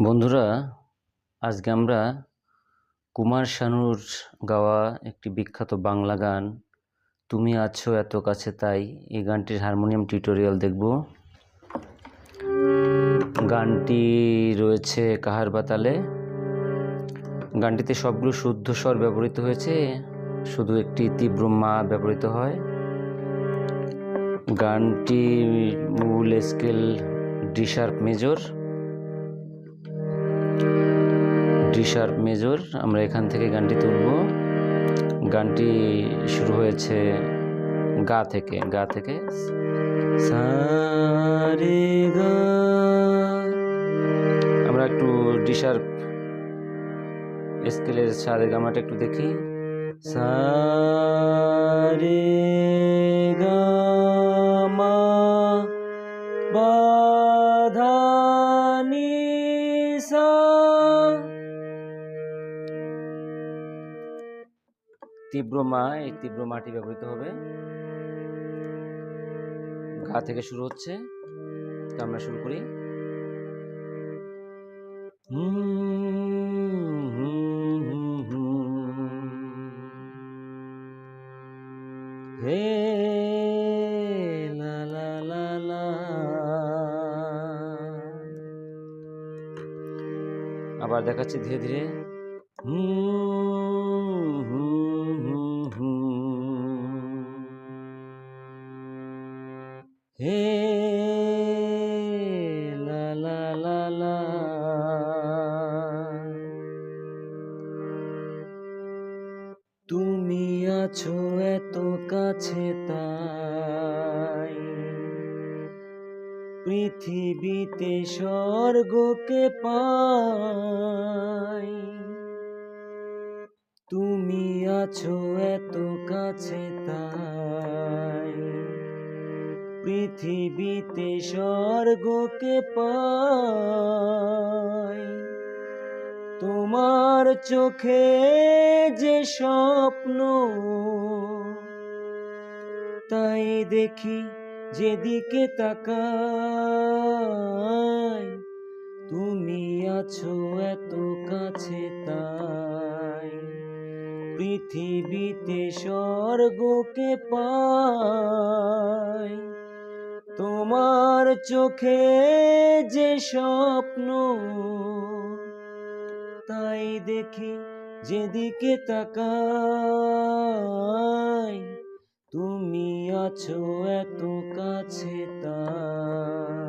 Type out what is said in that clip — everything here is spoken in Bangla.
বন্ধুরা, আজকে আমরা কুমার শানুর গাওয়া একটি বিখ্যাত বাংলা গান তুমি আছো এত কাছে তাই এই গানটির হারমোনিয়াম টিউটোরিয়াল দেখব। গানটি রয়েছে কাহার বাতালে। গানটিতে সবগুলো শুদ্ধ স্বর ব্যবহৃত হয়েছে, শুধু একটি তীব্র মা ব্যবহৃত হয়। গানটি মূল স্কেল ডি শার্প মেজর। আমরা এখান থেকে গানটি তুলব। গানটি শুরু হয়েছে গা থেকে সা রে গা। আমরা একটু ডি শার্প স্কেলের সা রে গা মাটা একটু দেখি। সা রে গা মা পা ধা নি সা। তীব্র মা, এই তীব্র মাটি ব্যবহৃত হবে। গা থেকে শুরু হচ্ছে, তো আমরা শুরু করি। হে লা লা লা লা। আবার দেখাচ্ছি ধীরে ধীরে। হে লা লা লা লা। তুমি আছো এত কাছে তাই পৃথিবীতে স্বর্গকে পাই। তুমি আছো এত কাছে তাই পৃথিবীতে স্বর্গকে পাই। তোমার চোখে যে স্বপ্ন তাই দেখি যেদিকে তাকাই। তুমি আছো এত কাছে তাই পৃথিবীতে স্বর্গকে পাই। তোমার চোখে যে স্বপ্ন তাই দেখি যেদিকে তাকাই। তুমি আছো এত কাছে তাই।